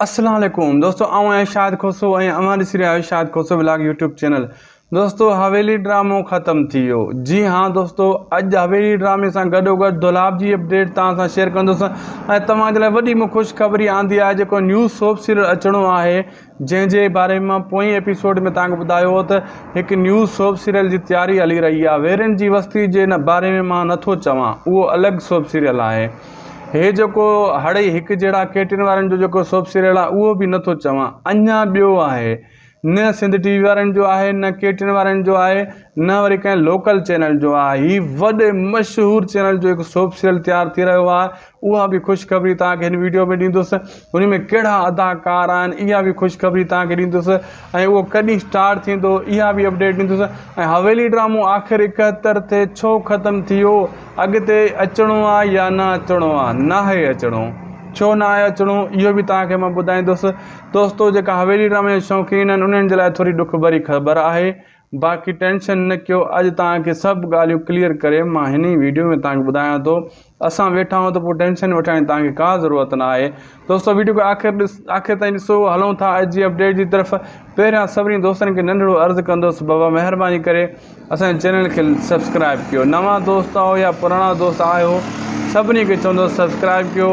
अस्सलाम वालेकुम दोस्तों, आऊँ इरशाद खोसो ऐं अवां ॾिसी रहिया आहियो इरशाद खोसो ब्लॉग यूट्यूब चैनल। दोस्तों, हवेली ड्रामो ख़त्म थी वियो। जी हाँ दोस्तों, अॼु हवेली ड्रामे सां गॾोगॾु दुलाब जी अपडेट तव्हां सां शेयर कंदुसि ऐं तव्हां जे लाइ वॾी में ख़ुशख़बरी आंदी आहे। जेको न्यू सोप सीरियल अचिणो आहे, जंहिंजे बारे में पोएं एपिसोड में तव्हांखे ॿुधायो हो त हिकु न्यू सोप सीरियल जी तयारी हली रही आहे। वेरनि जी बस्ती जे बारे में मां नथो चवां, उहो अलॻि सोप सीरियल आहे। हे जेको हड़े हिकु जहिड़ा केटिन वारनि जो जेको सोप सीरियल आहे, उहो बि नथो चवां, अञा ॿियो आहे। न सिंध टीवी वारनि जो आहे, न केटिन वारनि जो आहे, न वरी कंहिं लोकल चैनल जो आहे। हीउ वॾे मशहूरु चैनल जो हिकु सोप सीरियल तयारु थी रहियो आहे। उहा बि ख़ुशख़बरी तव्हांखे हिन वीडियो में ॾींदुसि। उन में कहिड़ा अदाकार आहिनि, इहा बि ख़ुशख़बरी तव्हांखे ॾींदुसि ऐं उहो कॾहिं स्टार्ट थींदो, इहा बि अपडेट ॾींदुसि। ऐं हवेली ड्रामो आख़िर 71 ते छो ख़त्म थी वियो, अॻिते अचिणो आहे या न अचिणो आहे, नाहे अचिणो, छो न आहे अचिणो, इहो बि तव्हांखे मां ॿुधाईंदुसि। दोस्तो, जेका हवेली ड्रामे जा शौक़ीन आहिनि उन्हनि जे लाइ थोरी ॾुख भरी ख़बर आहे। बाक़ी टेंशन न कयो, अॼु तव्हांखे सभु ॻाल्हियूं क्लियर करे मां हिन ई वीडियो में तव्हांखे ॿुधायां थो। असां वेठा आहियूं त पोइ टेंशन वठण जी तव्हांखे का ज़रूरत न आहे। दोस्तो, वीडियो खे आख़िर ताईं ॾिसो। हलूं था अॼु जी अपडेट जी तरफ़। पहिरियां सभिनी दोस्तनि खे नंढिड़ो अर्ज़ु कंदुसि, बाबा महिरबानी करे असांजे चैनल खे सब्सक्राइब कयो। नवां दोस्त आहियो या पुराणा दोस्त आहियो, सभिनी खे चवंदुसि सब्सक्राइब कयो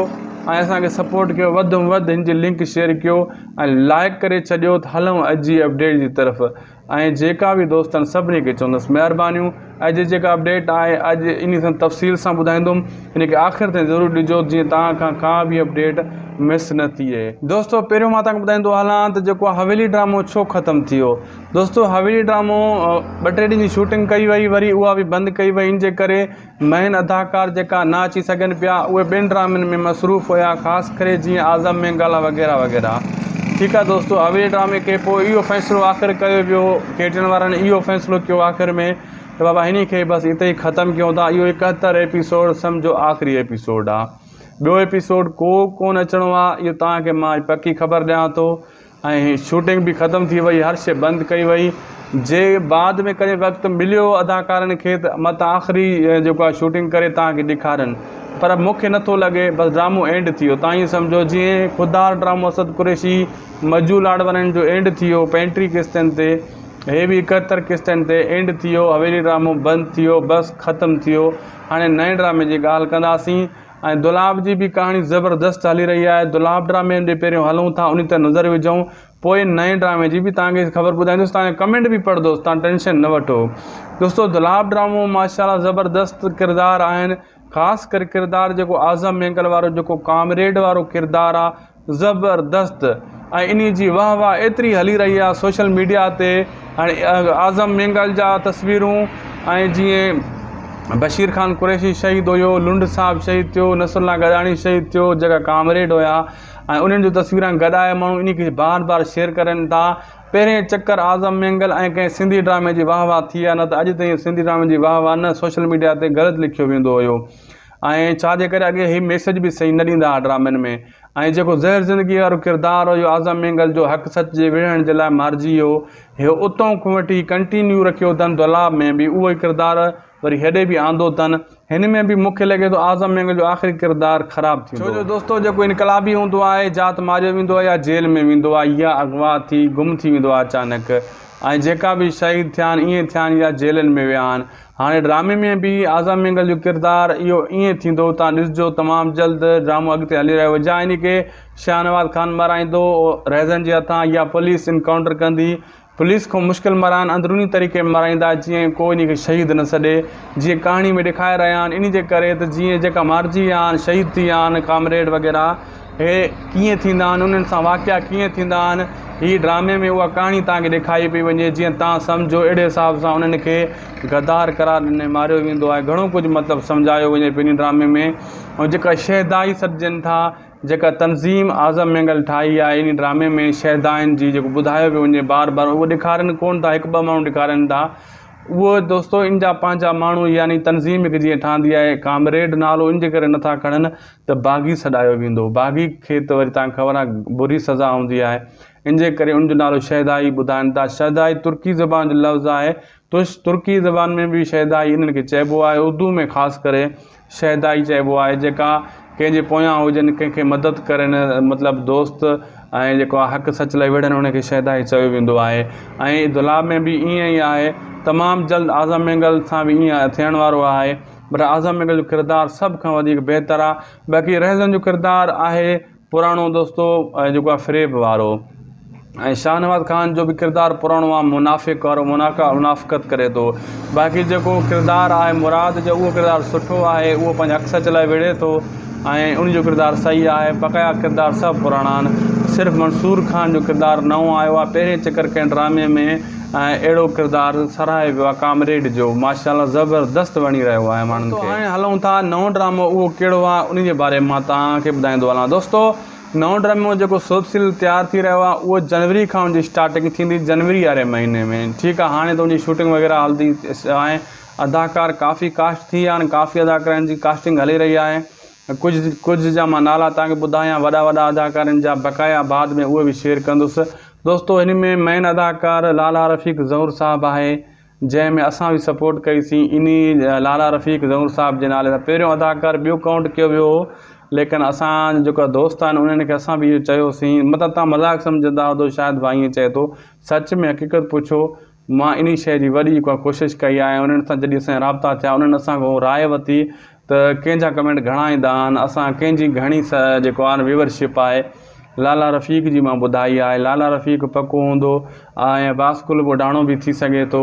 ऐं असांखे सपोर्ट कयो, वधि में वधि हिन जी लिंक शेयर कयो ऐं लाइक करे छॾियो। त हलूं अॼु जी अपडेट जी तरफ़। ऐं जेका बि दोस्त आहिनि सभिनी खे चवंदुसि महिरबानियूं, अॼु जेका अपडेट आहे अॼु इन सां तफ़सील सां ॿुधाईंदुमि। हिन खे आख़िर ताईं ज़रूरु ॾिजो, जीअं तव्हां खां का बि अपडेट मिस न थिए। दोस्तो, पहिरियों मां तव्हांखे ॿुधाईंदो हलां त जेको हवेली ड्रामो छो ख़त्म थी वियो। दोस्तो, हवेली ड्रामो 2-3 ॾींहं जी शूटिंग कई वई, वरी उहा बि बंदि कई वई। इन जे करे मेन अदाकार जेका न अची सघनि पिया, उहे ॿिनि ड्रामनि में मसरूफ़ हुया, ख़ासि करे जीअं आज़म मेंगाला वग़ैरह वग़ैरह। ठीकु आहे दोस्तो, हवेली ड्रामे खे पोइ इहो फ़ैसिलो आख़िर कयो वियो, केटिन वारनि इहो फ़ैसिलो कयो आख़िर में त बाबा हिन खे बसि हिते ई ख़त्मु कयूं था। इहो 71 एपिसोड सम्झो आख़िरी एपिसोड आहे। ॿियो एपिसोड को कोन अचिणो आहे, इहो तव्हांखे मां पकी ख़बर ॾियां थो। ऐं शूटिंग बि ख़त्म थी वई, हर शइ बंदि कई वई। जे बाद में कॾहिं वक़्तु मिलियो अदाकारनि खे त मत आख़िरी जेको आहे शूटिंग करे तव्हांखे ॾेखारनि, पर मूंखे नथो लॻे। बसि ड्रामो एंड थी वियो, तव्हां ईअं सम्झो जीअं ख़ुदार ड्रामो असद कुरैशी मजू लाडवारनि जो एंड थी वियो 35 किस्तनि ते, हे बि 71 किस्तनि ते एंड थी वियो। हवेली ड्रामो बंदि थी वियो, बसि ख़त्म थी वियो। हाणे नए ड्रामे जी ॻाल्हि कंदासीं। ऐं दुलाब जी बि कहाणी ज़बरदस्तु हली रही आहे। दुलाब ड्रामे जे पहिरियों हलूं था, उन ते नज़र विझूं, पोइ नए ड्रामे जी बि तव्हांखे ख़बर ॿुधाईंदुसि। तव्हांखे कमेंट बि पढ़ंदुसि, तव्हां टेंशन न वठो। दोस्तो, दुलाब ड्रामो माशाल्लाह ज़बरदस्तु किरदार आहिनि, ख़ासि करे किरदारु जेको आज़म मेंगल वारो जेको कामरेड वारो किरदारु आहे, ज़बरदस्तु। ऐं इन जी वाह वाह एतिरी हली रही आहे सोशल मीडिया ते। हाणे आज़म मेंगल जा तस्वीरूं ऐं जीअं बशीर ख़ान कुरैशी शहीद हुयो, लुंड साहब शहीद थियो, नसरुल्ला गदाणी शहीद थियो, जेका कामरेड हुया, ऐं उन्हनि जूं तस्वीरां गॾाए माण्हू इन खे बार बार शेयर करनि था। पहिरें चकर आज़म मेंगल ऐं कंहिं सिंधी ड्रामे जी वाह वाह थी आहे, न त अॼु ताईं सिंधी ड्रामे जी वाह वाह न सोशल मीडिया ते ग़लति लिखियो वेंदो हुयो। ऐं छाजे करे अॻे हीउ मैसेज बि सही न ॾींदा हुआ ड्रामनि में। ऐं जेको ज़हर ज़िंदगी वारो किरदारु हुयो आज़म मेंगल जो, हक़ सच जे विढ़ण जे लाइ मारिजी वियो, इहो उतां खां वठी कंटिन्यू रखियो अथनि। दुलाब में बि उहो ई किरदारु वरी हेॾे बि आंदो अथनि। हिन में बि मूंखे लॻे थो आज़म मेंगल जो आख़िरी किरदारु ख़राबु थींदो। छो जो दोस्तो, जेको इनकलाबी हूंदो आहे, जात मारियो वेंदो आहे या जेल में वेंदो आहे, या अगवा थी गुम थी वेंदो आहे अचानक। ऐं जेका बि शहीद थिया आहिनि ईअं थिया आहिनि या जेलनि में विया आहिनि। हाणे ड्रामे में बि आज़म मेंगल जो किरदारु इहो ईअं थींदो, तव्हां ॾिसिजो तमामु जल्द ड्रामो अॻिते हली रहियो। जा इन खे शाहनवाज़ ख़ान मराईंदो रहिज़नि जे हथां, या पुलिस इनकाउंटर कंदी, पुलिस खां मुश्किल मराइनि, अंदरूनी तरीक़े में मराईंदा, जीअं कोई इन खे शहीद न सॾे, जीअं कहाणी में ॾेखारे रहिया आहिनि। इन जे करे त जीअं जेका मारिजी विया आहिनि, शहीद थी विया आहिनि कामरेड वग़ैरह, हे कीअं थींदा आहिनि, उन्हनि सां वाक़िया कीअं थींदा आहिनि, हीअ ड्रामे में उहा कहाणी तव्हांखे ॾेखारी पई वञे। जीअं तव्हां सम्झो अहिड़े हिसाब सां उन्हनि खे गद्दार करार ॾिने, मारियो वेंदो आहे, घणो कुझु मतिलबु सम्झायो वञे पंहिंजे ड्रामे में। ऐं जेका शहदाई सॾिजनि था, जेका तनज़ीम आज़म मेंगल ठाही आहे इन ड्रामे में, शहदाइनि जी जेको ॿुधायो पियो वञे बार बार, उहो ॾेखारनि कोन था, हिकु ॿ माण्हू ॾेखारनि था। उहो दोस्तो इन जा पंहिंजा माण्हू, यानी तनज़ीम हिकु जीअं ठहंदी आहे, कामरेड नालो इन जे करे नथा खणनि त बाग़ी सॾायो वेंदो। बाग़ी खे त वरी तव्हांखे ख़बर आहे बुरी सज़ा हूंदी आहे, इन जे करे उनजो नालो शहदाई ॿुधाइनि था। शहदाई तुर्की ज़बान जो लफ़्ज़ु आहे, तुर्की ज़बान में बि शहदाई इन्हनि खे चइबो आहे। उर्दू में ख़ासि करे शहदाई चइबो आहे, जेका कंहिंजे पोयां हुजनि, कंहिंखे मदद करनि, मतिलबु दोस्त ऐं जेको आहे हक़ सच लाइ विढ़नि उनखे शहदाई चयो वेंदो आहे। ऐं दुलाब में बि ईअं ई आहे, तमामु जल्द आज़म मंगल सां बि ईअं थियण वारो आहे, पर आज़म मंगल जो किरदारु सभ खां वधीक बहितरु आहे। बाक़ी रहज़न जो किरदारु आहे पुराणो दोस्तो जेको आहे फ़रेब वारो, ऐं शाहनवाज़ ख़ान जो बि किरदारु पुराणो आहे, मुनाफ़िक़ वारो, मुनाफ़िक़त करे थो। बाक़ी जेको किरदारु आहे मुराद जो, उहो किरदारु सुठो आहे, उहो पंहिंजे हक़ सच लाइ विढ़े थो ऐं उनजो किरदारु सही आहे। बक़ाया किरदार सभु पुराणा आहिनि, सिर्फ़ु मंसूर ख़ान जो किरदारु नओं आयो आहे पहिरें चकर कंहिं ड्रामे में, ऐं अहिड़ो किरदारु सराहे वियो आहे कामरेड जो, माशाअल्लाह ज़बरदस्त वणी रहियो आहे माण्हुनि खे। हाणे हलूं था नओं ड्रामो उहो कहिड़ो आहे उन जे बारे में मां तव्हांखे ॿुधाईंदो हलां। दोस्तो नओं ड्रामो जेको सोप सीरियल तयारु थी रहियो आहे उहो जनवरी खां उनजी स्टार्टिंग थींदी, जनवरी वारे महीने में, ठीकु आहे। हाणे त उनजी शूटिंग वग़ैरह हलंदी आहे, अदाकार काफ़ी कास्ट थी विया आहिनि, काफ़ी अदाकारनि जी कास्टिंग हली रही आहे। कुझु जा मां नाला तव्हांखे ॿुधायां वॾा वॾा अदाकारनि जा, बक़ाया बाद में उहे बि शेयर कंदुसि। दोस्तो हिन में मेन अदाकार लाला रफ़ीक ज़हूर साहबु आहे, जंहिंमें असां बि सपोर्ट कईसीं इन लाला रफ़ीक ज़हूर साहब जे नाले सां। पहिरियों अदाकार ॿियो काउंट कयो वियो हो, लेकिन असां जेका दोस्त आहिनि उन्हनि खे असां बि इहो चयोसीं, मतिलबु तव्हां मज़ाक सम्झंदा हुओ शायदि भाई ईअं चए थो, सच में हक़ीक़त पुछो, मां इन शइ जी वॾी जेको कोशिशि कई आहे। उन्हनि सां जॾहिं असांजा राब्ता थिया, उन्हनि असांखां राय वरिती त कंहिंजा कमेंट घणा ईंदा आहिनि, असां कंहिंजी घणी जेको आहे व्यूवरशिप आहे। लाला रफ़ीक जी मां ॿुधाई आहे, लाला रफ़ीक पको हूंदो ऐं बास्कुल ॿुढाणो बि थी सघे थो।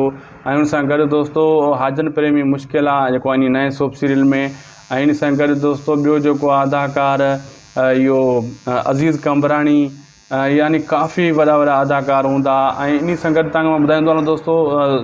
ऐं उन सां गॾु दोस्तो हाजन प्रेमी मुश्किल आहे जेको आहे इन नए सोप सीरियल में। ऐं इन सां गॾु दोस्तो ॿियो जेको आहे अदाकार इहो अज़ीज़ कंबरानी, यानी काफ़ी वॾा वॾा अदाकार हूंदा। ऐं इन सां गॾु तव्हांखे मां ॿुधाईंदो हलां दोस्तो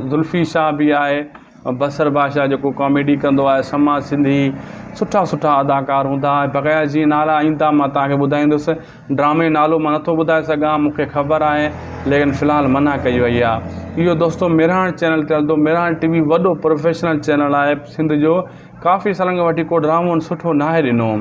ज़ुल्फ़ी शाह बि आहे, बसर बादशाह जेको कॉमेडी कंदो आहे, शमा सिंधी, सुठा सुठा अदाकार हूंदा। बक़ाया जीअं नाला ईंदा मां तव्हांखे ॿुधाईंदुसि। ड्रामे नालो मां नथो ॿुधाए सघां, मूंखे ख़बर आहे, लेकिन फ़िलहालु मना कई वई आहे। इहो दोस्तो मिराण चैनल ते हलंदो। मिराण टीवी वॾो प्रोफेशनल चैनल आहे सिंध जो, काफ़ी सालनि खां वठी को ड्रामो सुठो नाहे ॾिनो।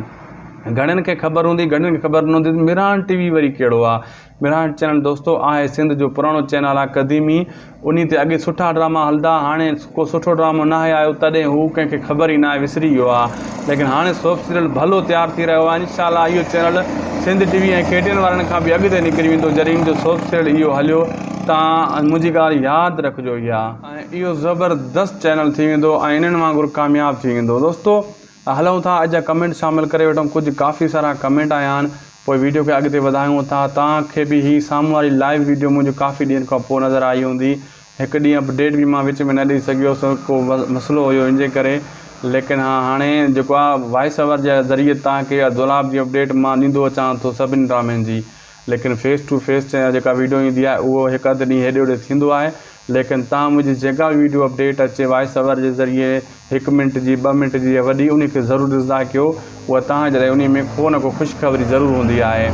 घणनि खे ख़बर हूंदी, घणनि खे ख़बर न हूंदी। मिराण टीवी वरी कहिड़ो आहे? मिराण चैनल दोस्तो आहे सिंध जो पुराणो चैनल आहे, क़दीमी। उन ते अॻे सुठा ड्रामा हलंदा, हाणे को सुठो ड्रामो न आहे आयो, तॾहिं हू कंहिंखे ख़बर ई न आहे, विसरी वियो आहे। लेकिन हाणे सोप सीरियल भलो तयारु थी रहियो आहे। इंशाअल्लाह इहो चैनल सिंध टीवी ऐं KTN वारनि खां बि अॻिते निकिरी वेंदो जॾहिं इन जो सोप सीरियल इहो हलियो। तव्हां मुंहिंजी ॻाल्हि यादि रखिजो इहा, ऐं इहो ज़बरदस्त चैनल थी वेंदो ऐं इन्हनि वांगुरु कामयाबु थी वेंदो। दोस्तो हलूं था अॼु जा कमेंट शामिलु करे वठूं। कुझु काफ़ी सारा कमेंट आया आहिनि, पोइ वीडियो खे अॻिते वधायूं था। तव्हांखे बि ही साम्हूं वारी लाइव वीडियो मुंहिंजो काफ़ी ॾींहंनि खां पोइ नज़र आई हूंदी। हिकु ॾींहुं अपडेट बि मां विच में न ॾेई सघियोसि, को मसइलो हुयो इन जे करे। लेकिन हाणे जेको आहे वॉइस ओवर जे ज़रिए तव्हांखे दुलाब जी अपडेट मां ॾींदो अचां थो सभिनी ड्रामनि जी। लेकिन फेस टू फेस जेका वीडियो ईंदी आहे उहो हिकु अधु ॾींहुं हेॾे होॾे थींदो आहे। लेकिन तव्हां मुंहिंजी जेका वीडियो अपडेट अचे वॉइस ओवर जे ज़रिए 1 मिंट जी 2 मिंट जी या वॾी, उनखे ज़रूरु ॾिसंदा कयो। उहा तव्हांजे लाइ उन में को न को ख़ुशख़बरी ज़रूरु हूंदी आहे।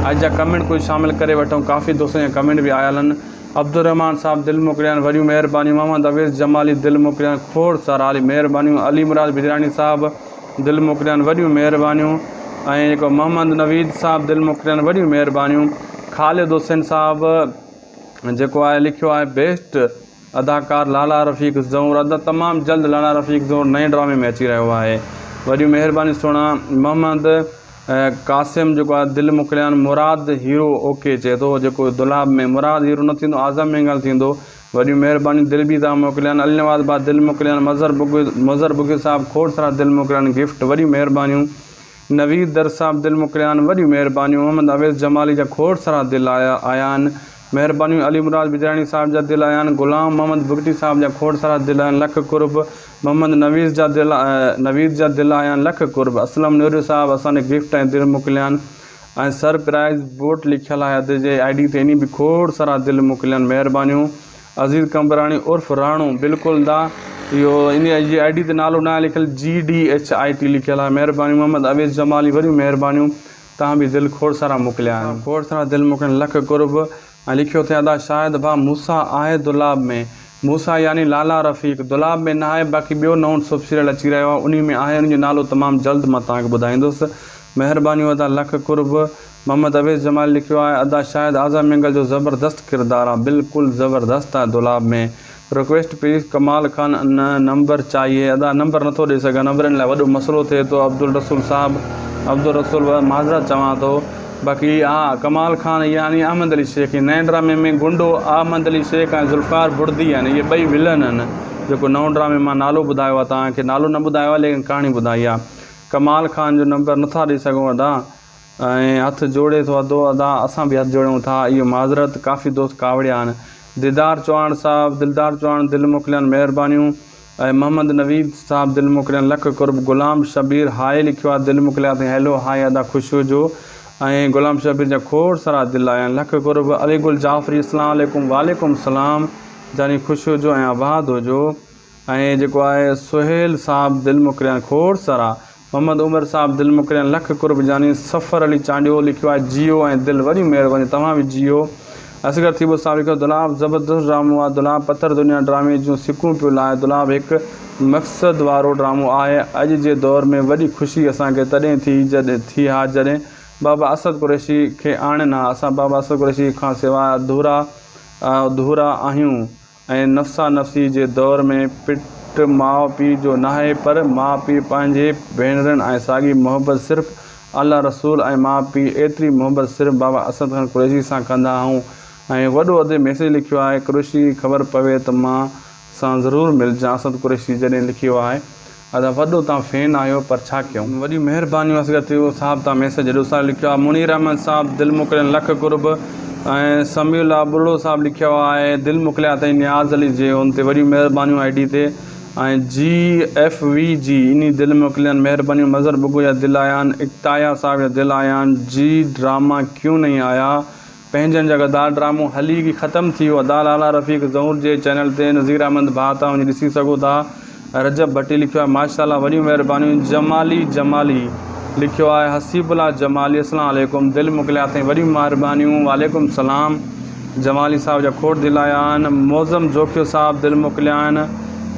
अॼु जा कमेंट कुझु शामिलु करे वठूं। काफ़ी दोस्तनि जा कमेंट बि आयल आहिनि। अब्दुल रहमान साहब दिलि मोकिलिया, वॾियूं महिरबानियूं। मोहम्मद अवेज़ जमाली दिलि मोकिलिया, खोड़ सारा अली महिरबानियूं। अली मुराद बिजरानी साहब दिलि मोकिलिया, वॾियूं महिरबानियूं। ऐं जेको मोहम्मद नवीद साहब दिलि मोकिलिया, वॾियूं महिरबानियूं। ख़ालिद हुसैन साहब जेको आहे लिखियो आहे बेस्ट अदाकार लाला रफ़ीक ज़हूर। तमामु जल्द लाला रफ़ीक ज़हूर नए ड्रामे में अची रहियो आहे, वॾियूं महिरबानी सुहिणा। मोहम्मद क़ासिम जेको आहे दिलि मोकिलिया, मुराद हीरो ओके चए थो, जेको दुलाब में मुराद हीरो न थींदो, आज़म मंगल थींदो। वॾियूं महिरबानी। दिलि बि था मोकिलिया। अली नवाज़ बाद दिलि मोकिलिया। मज़र बुगी साहब खोड़ सारा दिलि मोकिलिया, गिफ्ट, वॾियूं महिरबानियूं। नवीद दर साहब दिलि मोकिलिया, वॾियूं महिरबानियूं। मोहम्मद अवेज़ जमाली जा खोड़ सारा दिलि आया आहिनि, महिरबानियूं। अली मुराद बिजरानी साहब जा दिलि आया आहिनि। ग़ुलाम मोहम्मद बुगटी साहब जा खोड़ सारा दिलि आहिनि, लख कुर्ब। मोहम्मद नवीद जा दिलि आया आहिनि, लख कुर्ब। असलम नूर साहब असांजे गिफ्ट ऐं दिलि मोकिलिया आहिनि। ऐं सरप्राइज़ बोट लिखियलु आहे अॼु जे ID ते, इन बि खोड़ सारा दिलि मोकिलिया आहिनि, महिरबानियूं। अज़ीज़ कंबरानी उर्फ़ राणो, बिल्कुलु दा, इहो इन जी ID ते नालो न आहे लिखियलु, GDHIT लिखियलु आहे, महिरबानी। मोहम्मद अवेज़ जमाली, वॾियूं महिरबानियूं। तव्हां बि दिलि खोड़ सारा मोकिलिया आहिनि, खोड़ सारा दिलि मोकिलिया, लख कुर्ब। ऐं लिखियो थिए अदा शायदि भाउ मूसा आहे दुलाब में। मूसा यानी लाला रफ़ीक दुलाब में न आहे, बाक़ी ॿियो नओं सोप सीरियल अची रहियो आहे, उन में आहे। उनजो नालो तमामु जल्द मां तव्हांखे ॿुधाईंदुसि। महिरबानियूं अदा, लख कुर्ब। मोहम्मद अवेज़ जमाल लिखियो आहे अदा शायदि आज़म मंगल जो ज़बरदस्त किरदारु आहे, बिल्कुलु ज़बरदस्त आहे दुलाब में। रिक्वेस्ट प्लीज़ कमाल खान नंबर चाहिए। अदा नंबर नथो ॾेई सघां, नंबरनि लाइ वॾो मसइलो थिए थो। अब्दुल रसूल साहब अब्दुल रसूल माज़रत चवां थो। बाक़ी हा कमाल खान यानी अहमद अली शेख, नए ड्रामे में गुंडो अहमद अली शेख ऐं ज़ुल्फ़ार बुर्दी आहिनि, इहे ॿई विलन आहिनि। जेको नओं ड्रामे मां नालो ॿुधायो आहे, तव्हांखे नालो न ॿुधायो आहे लेकिन कहाणी ॿुधाई आहे। कमाल खान जो नंबर नथा ॾेई सघूं अदा, ऐं हथ जोड़े थो अदो अदा, असां बि हथ जोड़ियूं था, इहो माज़रत। काफ़ी दोस्त कावड़िया आहिनि। दीदार चौहान साहब, दिलदार चौहान दिलि मोकिलियनि, महिरबानियूं। ऐं मोहम्मद नवीद साहब दिलि मोकिलियनि, लख कुर्ब। गुलाम शबीर हाय लिखियो आहे, दिलि मोकिलिया अथई, हैलो हाय अदा ख़ुशि जो। ऐं गुलाम शबीर जा खोड़ सारा दिलि आया आहिनि, लख कुर्ब। अलीगुल जाफ़री अस्सलाम वालेकुम, वालेकुम सलाम, जानी ख़ुशि हुजो ऐं आबाद हुजो। ऐं जेको आहे सुहेल साहब दिलि मोकिलिया आहिनि, खोड़ सारा। मोहम्मद उमर साहब दिलि मोकिलिया आहिनि, लख कुर्ब। जानी सफ़र अली चांडियो लिखियो आहे, जियो ऐं दिलि, वॾी महिरबानी, तव्हां बि जियो। असगर थीबो साहब लिखियो, दुलाब ज़बरदस्त ड्रामो आहे, दुलाब पथर दुनिया ड्रामे जूं सिकूं पियो लाहे। दुलाब हिकु मक़सद वारो ड्रामो आहे, अॼु जे दौर में वॾी ख़ुशी असांखे तॾहिं थी हा जॾहिं बाबा असद कुरैशी खे आणनि हा। असां बाबा असद कुरैशी खां सवाइ अधूरा आहियूं, ऐं नफ़्सा नफ़्सी जे दौर में पिट माउ पीउ जो नाहे, पर माउ पीउ पंहिंजे भेनरनि ऐं साॻी मोहबत सिर्फ़ु अल्लाह रसूल ऐं माउ पीउ, एतिरी मोहबत सिर्फ़ु बाबा असद खान कुरैशी सां कंदा आहियूं। ऐं वॾो अधु मैसेज लिखियो आहे, कुरैशी ख़बर पवे त मां सां ज़रूरु मिलजां। असद कुरैशी जॾहिं लिखियो आहे, अदा वॾो तव्हां फ़ैन आहियो, पर छा कयूं, वॾी महिरबानी। असगर थियो साहब तव्हां मैसेज हेॾो सारो लिखियो आहे। मुनीर अहमद साहब दिलि मोकिलियनि, लख कुर्ब। ऐं समीउल्ला बुर्ड़ो साहब लिखियो आहे, दिलि मोकिलिया अथई नियाज़ अली जे हुन ते, वॾी महिरबानियूं आई डी ते। ऐं GFVG इन दिलि मोकिलियनि, महिरबानियूं। मज़र बुगू जा दिलि आया आहिनि, इक़्ताया साहब जा दिलि आया आहिनि। जी ड्रामा क्यों नहीं आया, पंहिंजनि जा गदार ड्रामो हली ख़तमु थी वियो। अदा लाला रफ़ीक ज़हूर जे चैनल ते, नज़ीर अहमद भाउ तव्हां वञी ॾिसी सघो था। रजब भट्टी लिखियो आहे, माशाल्लाह, वॾियूं महिरबानियूं। जमाली लिखियो आहे, हसीबुल्ला जमाली अस्सलाम वालेकुम, दिलि मोकिलिया अथई, वॾियूं महिरबानियूं, वालेकुम सलाम। जमाली साहब जा खोड़ दिलि आया आहिनि। मौज़म जोखियो साहब दिलि मोकिलिया आहिनि।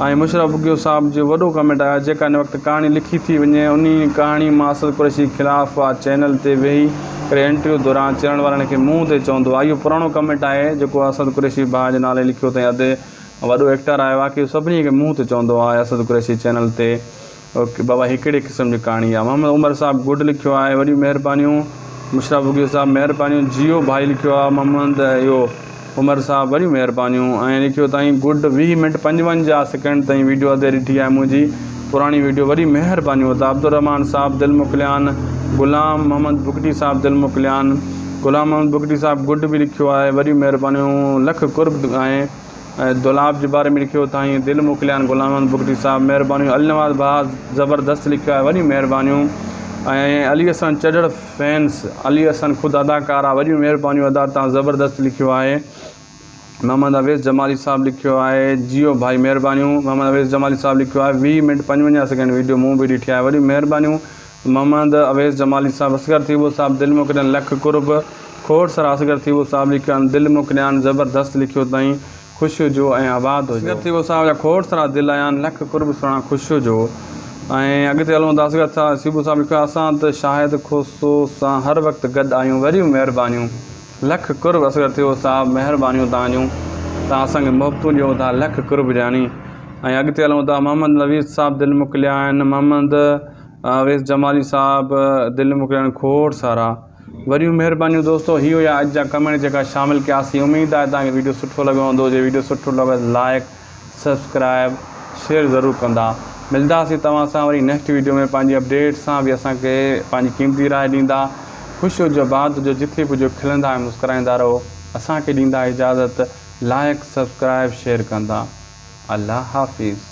ऐं मुशरफ बुगियो साहब जो वॾो कमेंट आया, जेका हिन वक़्तु कहाणी लिखी थी वञे उन कहाणी मां असद कुरैशी ख़िलाफ़ु आहे, चैनल ते वेही करे इंटरव्यू दौरान चढ़ण वारनि खे मुंहं ते चवंदो आहे। इहो पुराणो कमेंट आहे जेको असद कुरैशी भाउ जे नाले लिखियो अथई, अधु वॾो एक्टर आयो आहे कि सभिनी खे मुंहं ते चवंदो आहे असद कुरैशी चैनल ते। ओके बाबा, हिकिड़े क़िस्म जी कहाणी आहे। मोहम्मद उमर साहब गुड लिखियो आहे, वॾियूं महिरबानियूं। मुशरफ बुगियो साहब महिरबानियूं। जियो भाई लिखियो आहे, मोहम्मद इहो उमर साहब वॾियूं महिरबानियूं। ऐं लिखियो ताईं गुड 20 मिंट 55 सेकेंड ताईं वीडियो अधे ॾिठी आहे मुंहिंजी पुराणी वीडियो, वॾी महिरबानियूं। त अब्दुलरहमान साहब दिलि मोकिलिया आहिनि। गुलाम मोहम्मद बुगटी साहब दिलि मोकिलिया आहिनि। गुलाम मोहम्मद बुगटी साहब गुड बि लिखियो आहे, वॾियूं महिरबानियूं, लख कुर्ब। ऐं दुलाब जे बारे में लिखियो ताईं दिलि मोकिलिया आहिनि गुलाम मोहम्मद बुगटी साहब, महिरबानियूं। अली नवाज़ भाउ ज़बरदस्त लिखियो आहे, वॾियूं महिरबानियूं। ऐं अली हसन चढ़ड़ फैंस, अली हसन ख़ुदि अदाकार आहे, वॾियूं महिरबानियूं अदा, तव्हां ज़बरदस्त लिखियो आहे। मोहम्मद अवेज़ जमाली साहब लिखियो आहे, जियो भाई महिरबानियूं। मोहम्मद अवेज़ जमाली साहब लिखियो आहे, 20 मिंट 55 सेकेंड वीडियो मूं बि ॾिठी आहे, वॾियूं महिरबानियूं। मोहम्मद अवेज़ जमाली साहब। असगर थीबो साहब दिलि मोकिलियनि, लख कुर्ब। खोड़ सारा असगर थीबो साहब लिखियो आहिनि, दिलि मोकिलिया आहिनि, ज़बरदस्त लिखियो अथई, ख़ुशि हुजो ऐं आबाद हुजो। असगर थीबो साहब जा खोड़ सारा दिलि आया आहिनि, लख कुर्ब सां ख़ुशि हुजो। ऐं अॻिते हलूं था। असगर थीबो साहब लिखियो आहे, असां त शाहिद खोसो सां हर वक़्तु गॾु आहियूं, वॾियूं महिरबानियूं, लख कुर्ब। असगर थीबो साहब महिरबानियूं तव्हांजूं, तव्हां असांखे मोहबतूं ॾियो था, लख कुर्ब जानी। ऐं अॻिते हलूं था। मोहम्मद नवीद साहब दिलि मोकिलिया आहिनि। मोहम्मद अवेज़ जमाली साहब दिलि मोकिलिया आहिनि, खोड़ सारा, वॾियूं महिरबानियूं। दोस्तो इहो या अॼु जा कमेंट जेका शामिलु कयासीं, उमेदु आहे तव्हांखे वीडियो सुठो लॻो हूंदो। जे वीडियो सुठो लॻो लाइक सब्सक्राइब शेयर ज़रूरु कंदा। मिलंदासीं तव्हां सां वरी नेक्स्ट वीडियो में पंहिंजी अपडेट सां, बि असांखे पंहिंजी क़ीमती राय ॾींदा। ख़ुशि हुजो, आबाद हुजो, जिथे बि हुजो खिलंदा ऐं मुस्कुराईंदा रहो। असांखे ॾींदा इजाज़त, लाइक सब्सक्राइब शेयर कंदा। अल्लाह हाफ़िज़।